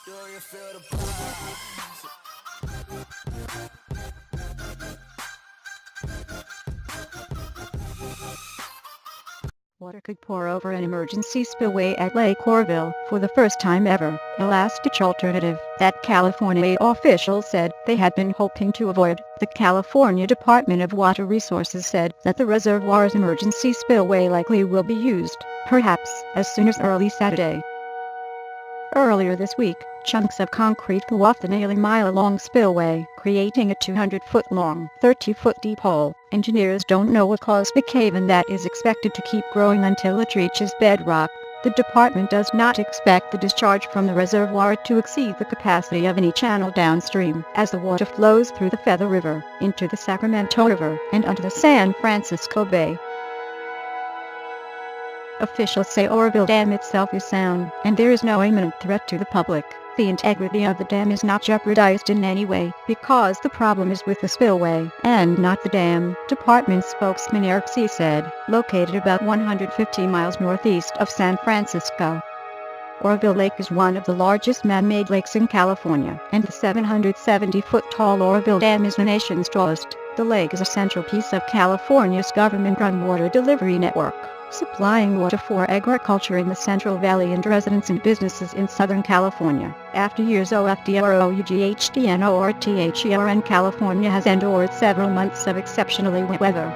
Do you feel the vibes? Water could pour over an emergency spillway at Lake Oroville for the first time ever, a last-ditch alternative that California officials said they had been hoping to avoid. The California Department of Water Resources said that the reservoir's emergency spillway likely will be used, perhaps as soon as early Saturday. Earlier this week, chunks of concrete flew off the nearly mile-long spillway, creating a 200-foot-long, 30-foot-deep hole. Engineers don't know what caused the cave-in that is expected to keep growing until it reaches bedrock. The department does not expect the discharge from the reservoir to exceed the capacity of any channel downstream, as the water flows through the Feather River, into the Sacramento River, and onto the San Francisco Bay. Officials say Oroville Dam itself is sound, and there is no imminent threat to the public. The integrity of the dam is not jeopardized in any way, because the problem is with the spillway, and not the dam, Department spokesman Eric C. said, located about 150 miles northeast of San Francisco. Oroville Lake is one of the largest man-made lakes in California, and the 770-foot-tall Oroville Dam is the nation's tallest. The lake is a central piece of California's government-run water delivery network, supplying water for agriculture in the Central Valley and residents and businesses in Southern California. After years OFDROUGHDNORTHERN, California has endured several months of exceptionally wet weather.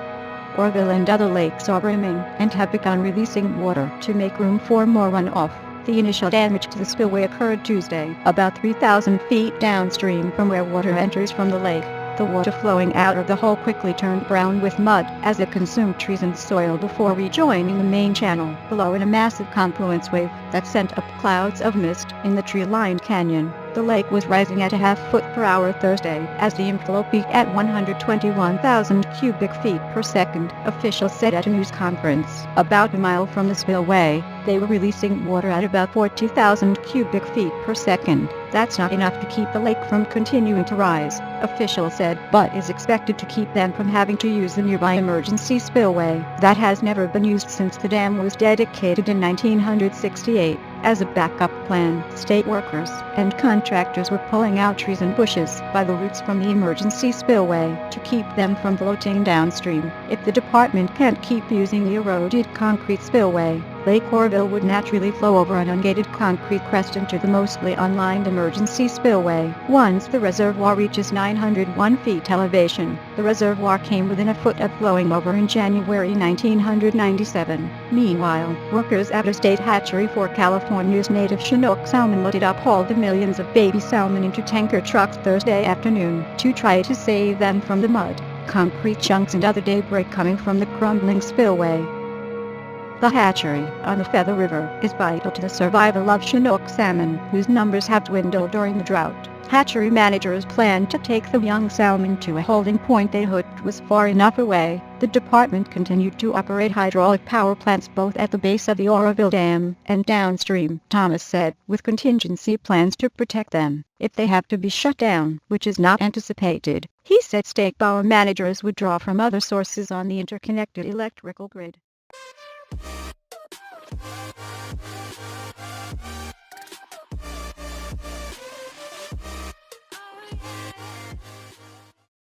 Oroville and other lakes are brimming and have begun releasing water to make room for more runoff. The initial damage to the spillway occurred Tuesday, about 3,000 feet downstream from where water enters from the lake. The water flowing out of the hole quickly turned brown with mud as it consumed trees and soil before rejoining the main channel below in a massive confluence wave that sent up clouds of mist in the tree-lined canyon. The lake was rising at a half-foot per hour Thursday as the inflow peaked at 121,000 cubic feet per second, officials said at a news conference. About a mile from the spillway, they were releasing water at about 40,000 cubic feet per second. That's not enough to keep the lake from continuing to rise, officials said, but is expected to keep them from having to use the nearby emergency spillway that has never been used since the dam was dedicated in 1968. As a backup plan, state workers and contractors were pulling out trees and bushes by the roots from the emergency spillway to keep them from floating downstream. If the department can't keep using the eroded concrete spillway, Lake Oroville would naturally flow over an ungated concrete crest into the mostly unlined emergency spillway. Once the reservoir reaches 901 feet elevation, the reservoir came within a foot of flowing over in January 1997. Meanwhile, workers at a state hatchery for California's native Chinook salmon loaded up all the millions of baby salmon into tanker trucks Thursday afternoon to try to save them from the mud, concrete chunks and other debris coming from the crumbling spillway. The hatchery on the Feather River is vital to the survival of Chinook salmon, whose numbers have dwindled during the drought. Hatchery managers plan to take the young salmon to a holding point they hoped was far enough away. The department continued to operate hydraulic power plants both at the base of the Oroville Dam and downstream, Thomas said, with contingency plans to protect them if they have to be shut down, which is not anticipated. He said state power managers would draw from other sources on the interconnected electrical grid.